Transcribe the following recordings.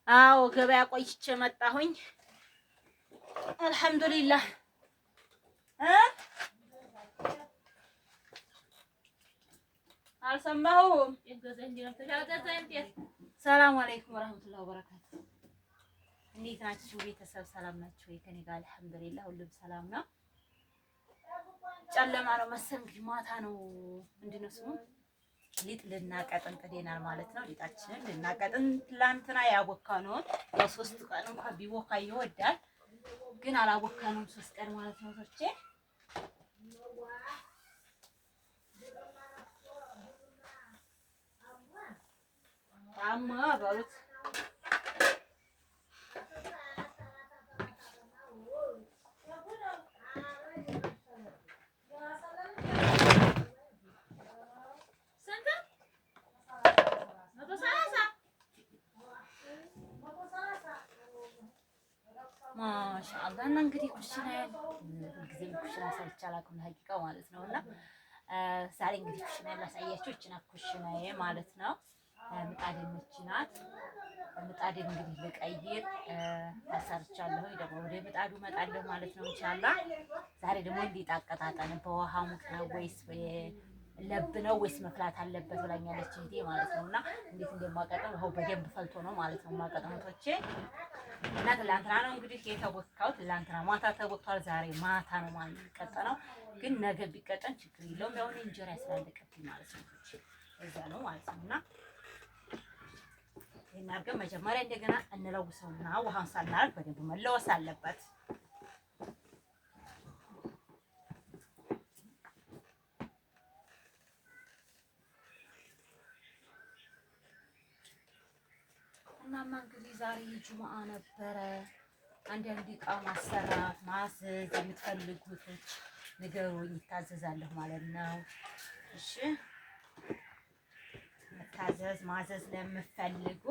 አዎ ገበያ ቆይቼ መጣሁኝ። አልሐምዱሊላህ አልሰማሁም። ሰላም አለይኩም ወራህመቱላሂ ወበረካቱ። እንዴት ናችሁ ቤተሰብ? ሰላም ናችሁ ወይ? ከኔ ጋር አልሐምዱሊላህ ሁሉም ሰላም ነው። ጨለማ ነው መሰል እንግዲህ ማታ ነው። ምንድን ነው ስሙ? ሊጥ ልናቀጥን ጥደናል ማለት ነው። ሊጣችንን ልናቀጥን ትላንትና ያቦካነውን ያው 3 ቀን እንኳን ቢቦካ ይወዳል፣ ግን አላቦካነውም 3 ቀን ማለት ነው። ቶቼ አማ ባሉት ማሻአላህ እና እንግዲህ ኩሽና ሁልጊዜም ኩሽና ሰርቼ አላውቅም ሀቂቃው ማለት ነው። እና ዛሬ እንግዲህ ኩሽና ላሳያችሁ። እቺ ናት ኩሽናዬ ማለት ነው። ምጣዴን እቺ ናት። ምጣዴን እንግዲህ ልቀይር አሰርቻለሁ። ደግሞ ወደ ምጣዱ እመጣለሁ ማለት ነው ኢንሻአላህ። ዛሬ ደግሞ እንዴት አቀጣጠን በውሃ ሙቅ ነው ወይስ ለብ ነው ወይስ መፍላት አለበት ብላኛለች እህቴ ማለት ነው። እና እንዴት እንደማቀጠን ውሃው በደንብ ፈልቶ ነው ማለት ነው ማቀጠንቶቼ። እና ትላንትና ነው እንግዲህ የተቦካው። ትላንትና ማታ ተቦክቷል። ዛሬ ማታ ነው ማለት የሚቀጠነው። ግን ነገ ቢቀጠን ችግር የለውም። ያው እንጀራ ስላለቀብኝ ማለት ነው እዛ ነው ማለት ነው። እና ይሄን አድርገን መጀመሪያ እንደገና እንለውሰውና ውሃውን ሳናረግ በደንብ መለወስ አለበት። እናማ እንግዲህ ዛሬ ጁሙአ ነበረ። አንዳንድ ዕቃ ማሰራት ማዘዝ የምትፈልጉት ንገሩኝ፣ ይታዘዛለሁ ማለት ነው። እሺ ማዘዝ ለምትፈልጉ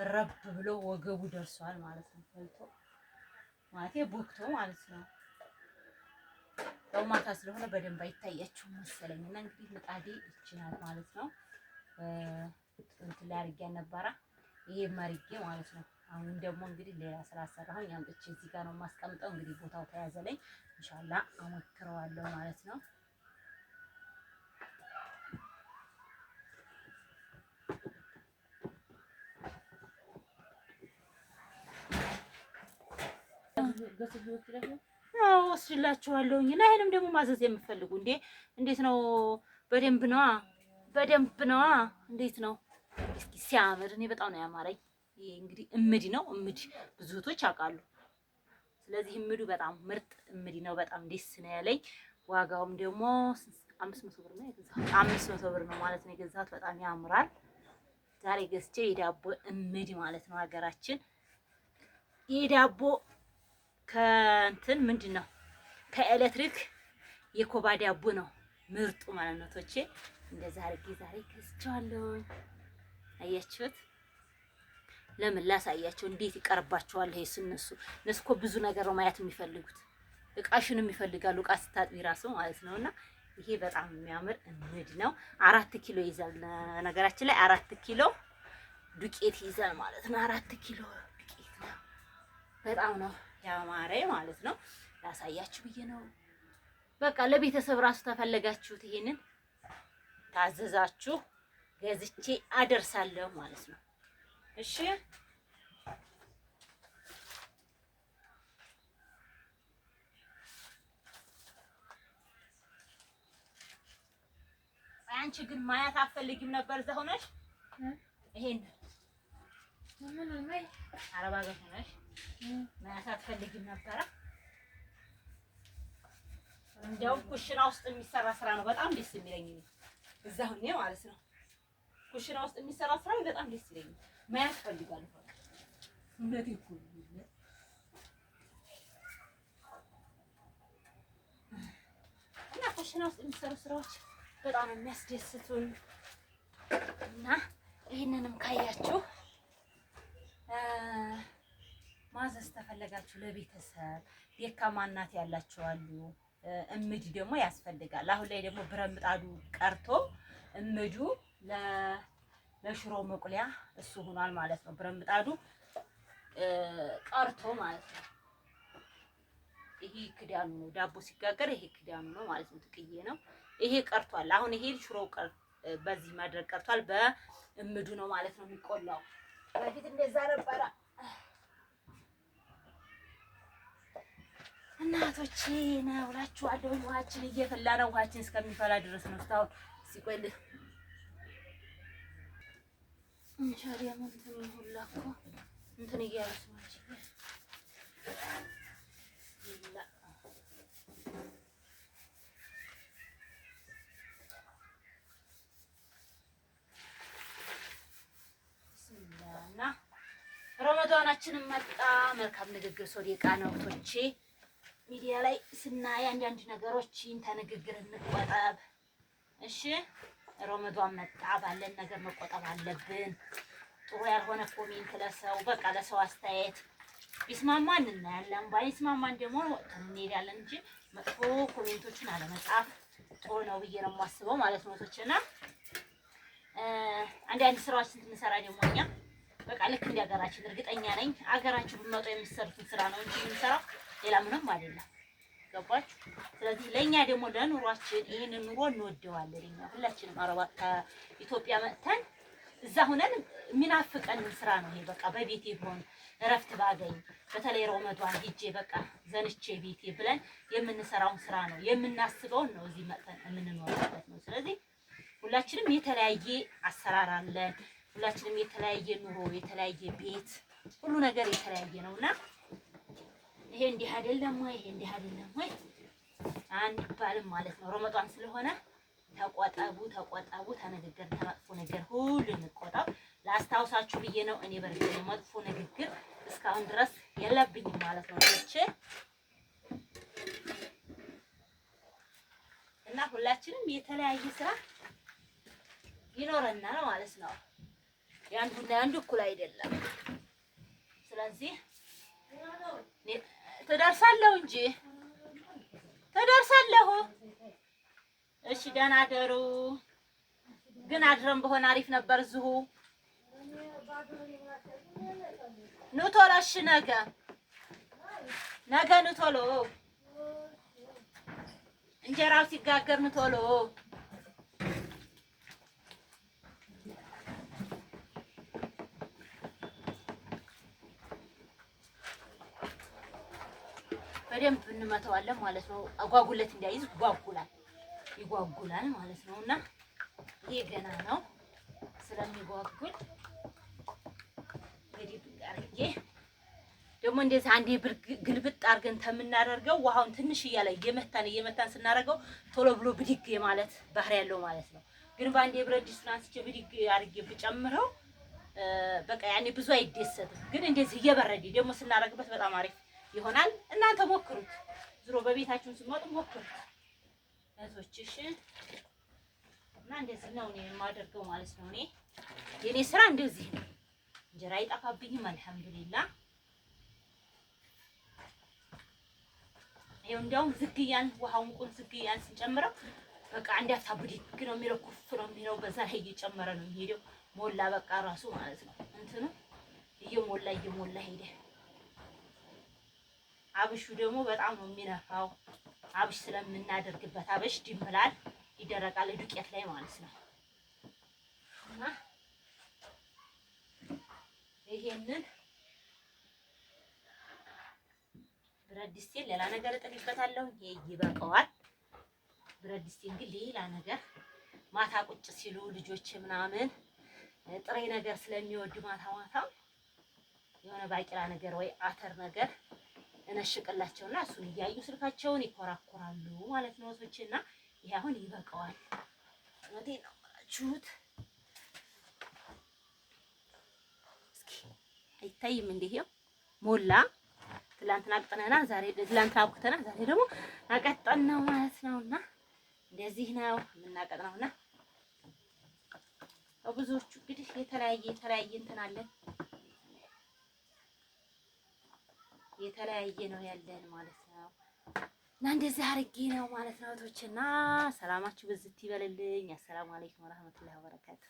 ረብ ብሎ ወገቡ ደርሷል ማለት ነው። ፈልቶ ማለት ቦክቶ ማለት ነው። ያው ማታ ስለሆነ በደንብ አይታያችሁም መሰለኝ። እና እንግዲህ ምጣዴ ይችላል ማለት ነው። እንትን ላይ አድርጌ ነበረ ይሄ መርጌ ማለት ነው። አሁን ደግሞ እንግዲህ ሌላ ስራ ሰራሁኝ አምጥቼ እዚህ ጋር ነው የማስቀምጠው። እንግዲህ ቦታው ተያዘለኝ ኢንሻአላህ አሞክረዋለሁ ማለት ነው። ወስድላችኋለሁኝ። እና ይሄንም ደግሞ ማዘዝ የምትፈልጉ እንዴት ነው? በደንብ ነዋ። እንዴት ነው? እስኪ ሲያምር እኔ በጣም ነው ያማረኝ። ይሄ እንግዲህ እምዲ ነው። እምዲ ብዙ እህቶች ያውቃሉ። ስለዚህ እምዱ በጣም ምርጥ እምዲ ነው። በጣም ደስ ነው ያለኝ። ዋጋውም ደግሞ 500 ብር ነው የገዛሁት። 500 ብር ነው ማለት ነው የገዛሁት። በጣም ያምራል። ዛሬ ገዝቼ የዳቦ እምዲ ማለት ነው ሀገራችን የዳቦ ከእንትን ምንድን ነው ከኤሌክትሪክ የኮባ ዳቦ ነው ምርጡ ማለት ነው። ቶቼ እንደዛ አድርጌ ዛሬ ገዝቼዋለሁ። አያችሁት? ለምን ላሳያቸው እንዴት ይቀርባቸዋል። ይሄስ እነሱ እኮ ብዙ ነገር ነው ማየት የሚፈልጉት። እቃሽንም ይፈልጋሉ እቃ ስታጥቢ ራሱ ማለት ነው። እና ይሄ በጣም የሚያምር እምድ ነው። 4 ኪሎ ይዛል። ነገራችን ላይ 4 ኪሎ ዱቄት ይዛል ማለት ነው። 4 ኪሎ ዱቄት ነው። በጣም ነው ያማረ ማለት ነው። ላሳያችሁ ብዬ ነው። በቃ ለቤተሰብ ራሱ ተፈለጋችሁት ይሄንን ታዘዛችሁ ገዝቼ አደርሳለሁ ማለት ነው። እሺ አንቺ ግን ማያት አትፈልጊም ነበር እዛ ሆነሽ ይሄን ምን ነው አረባ ጋር ሆነሽ ማያት አትፈልጊም ነበር? እንደው ኩሽና ውስጥ የሚሰራ ስራ ነው በጣም ደስ የሚለኝ እዛ ሆኜ ማለት ነው። ኩሽና ውስጥ የሚሰራ ስራ በጣም ደስ ይለኛል። ማያት ፈልጋለሁ እንደት ይኩል እና ኩሽና ውስጥ የሚሰሩ ስራዎች በጣም የሚያስደስቱን እና ይሄንንም ካያችሁ ማዘዝ ተፈለጋችሁ ለቤተሰብ ደካማ እናት ያላችሁ አሉ። እምዲ ደግሞ ያስፈልጋል። አሁን ላይ ደግሞ ብረት ምጣዱ ቀርቶ እምዱ ለሽሮ መቁሊያ እሱ ሆኗል ማለት ነው። ብረት ምጣዱ ቀርቶ ማለት ነው። ይሄ ክዳኑ ነው ዳቦ ሲጋገር ይሄ ክዳኑ ነው ማለት ነው። ጥቅዬ ነው ይሄ ቀርቷል። አሁን ይሄ ሽሮው በዚህ ማድረግ ቀርቷል። በእምዱ ነው ማለት ነው የሚቆላው። በፊት እንደዛ ነበረ። እናቶቼ ነው እላችኋለሁ። ውሃችን እየፈላ ነው። ውሃችን እስከሚፈላ ድረስ ነው እስካሁን ሲቆል እንሻሪያ እንትን ሁላ እኮ እንትን እያሉት ነው እንጂ እና ረመዳናችንን መጣ። መልካም ንግግር ሶዴቃ ነው ቶቼ ሚዲያ ላይ ስናይ አንዳንድ ነገሮችን ተንግግር እንቆጠብ። እሺ ረመዳን መጣ፣ ባለን ነገር መቆጠብ አለብን። ጥሩ ያልሆነ ኮሜንት ለሰው በቃ ለሰው አስተያየት ቢስማማን እናያለን፣ ባይስማማን ደግሞ ወጥተን እንሄዳለን እንጂ መጥፎ ኮሜንቶችን አለመጻፍ ጥሩ ነው ብዬ ነው የማስበው ማለት ነው ቶቼና አንዳንድ ስራዎችን ስንሰራ ደግሞ እኛ በቃ ልክ እንደ ሀገራችን እርግጠኛ ነኝ ሀገራችን ብትመጡ የምትሰሩትን ስራ ነው እንጂ የምንሰራው ሌላ ምንም አይደለም። ገባችሁ? ስለዚህ ለኛ ደግሞ ለኑሯችን ይሄንን ኑሮ እንወደዋለን። እኛ ሁላችንም አረባ ከኢትዮጵያ መጥተን እዛ ሆነን የሚናፍቀንን ስራ ነው ይሄ። በቃ በቤቴ ቢሆን እረፍት ባገኝ በተለይ ረመዳን ሂጄ በቃ ዘንቼ ቤቴ ብለን የምንሰራውን ስራ ነው የምናስበውን ነው እዚህ መጥተን የምንኖርበት ነው። ስለዚህ ሁላችንም የተለያየ አሰራር አለን። ሁላችንም የተለያየ ኑሮ፣ የተለያየ ቤት፣ ሁሉ ነገር የተለያየ ነውና ይሄ እንዲህ አይደለም ወይ ይሄ እንዲህ አይደለም ወይ አንባልም ማለት ነው። ረመዳን ስለሆነ ተቆጠቡ ተንግግር ተመጥፎ ነገር ሁሉ እንቆጠብ። ላስታውሳችሁ ብዬ ነው። እኔ በርግጥ መጥፎ ንግግር እስካሁን ድረስ የለብኝም ማለት ነው እና ሁላችንም የተለያየ ስራ ይኖረናል ማለት ነው። ያንዱና ያንዱ እኩል አይደለም። ስለዚህ ትደርሳለሁ እንጂ ትደርሳለሁ። እሺ ደህና አደሩ። ግን አድረን በሆነ አሪፍ ነበር። እዚሁ ኑ ቶሎ። እሺ ነገ ኑ ቶሎ። እንጀራው ሲጋገር ኑ ቶሎ። በደንብ እንመታዋለን ማለት ነው። አጓጉለት እንዳይዝ ይጓጉላል ማለት ነው። እና ይሄ ገና ነው ስለሚጓጉል እንግዲህ አርጌ ደግሞ እንደዚህ አንዴ ግልብጥ አድርገን ተምናደርገው ውሃውን ትንሽ እያለ እየመታን ስናደርገው ቶሎ ብሎ ብድግ ማለት ባህሪ ያለው ማለት ነው። ግን በአንዴ ብረት ድስቱን አንስቼ ብድግ አድርጌ ብጨምረው በቃ ያኔ ብዙ አይደሰትም። ግን እንደዚህ እየበረደ ደግሞ ስናደርግበት በጣም አሪፍ ይሆናል። እናንተ ሞክሩት። ዝሮ በቤታችሁን ስትመጡ ሞክሩት እህቶችሽ። እና እንደዚህ ነው እኔ የማደርገው ማለት ነው። የኔ ስራ እንደዚህ ነው። እንጀራ አይጠፋብኝም አልሐምዱሊላህ። ይኸው እንዲያውም ዝግያን ውሃውን ቁን ዝግያን ስንጨምረው በቃ አንዳታ ብድግ ነው የሚለው፣ ኩፍ ነው የሚለው። በዛ ላይ እየጨመረ ነው የሚሄደው። ሞላ በቃ ራሱ ማለት ነው እንትኑ እየሞላ ሄደ። አብሹ ደግሞ በጣም ነው የሚነፋው። አብሽ ስለምናደርግበት አብሽ ድምላል ይደረቃል ዱቄት ላይ ማለት ነው። እና ይሄንን ብረት ድስቴን ሌላ ነገር እጥልበታለሁ። ይሄ ይበቃዋል። ብረት ድስቴን ግን ሌላ ነገር ማታ ቁጭ ሲሉ ልጆች ምናምን ጥሬ ነገር ስለሚወዱ ማታ የሆነ ባቂላ ነገር ወይ አተር ነገር እነሽቅላቸውና እሱን እያዩ ስልካቸውን ይኮራኮራሉ ማለት ነው ወሶችና ይሄ አሁን ይበቃዋል። እውነቴን ነው የምላችሁት። እስኪ አይታይም እንዴ? ይሄው ሞላ። ትላንትና አቅጥነናል፣ ዛሬ ትላንትና አብኩተናል፣ ዛሬ ደግሞ አቀጠን ነው ማለት ነውና እንደዚህ ነው የምናቀጥነውና ብዙዎቹ እንግዲህ የተለያየ እንትን አለን። የተለያየ ነው ያለን ማለት ነው። እና እንደዚህ አድርጌ ነው ማለት ነው እህቶችና፣ ሰላማችሁ ብዝት ይበልልኝ። አሰላሙ አለይኩም ወራህመቱላሂ ወበረካቱ።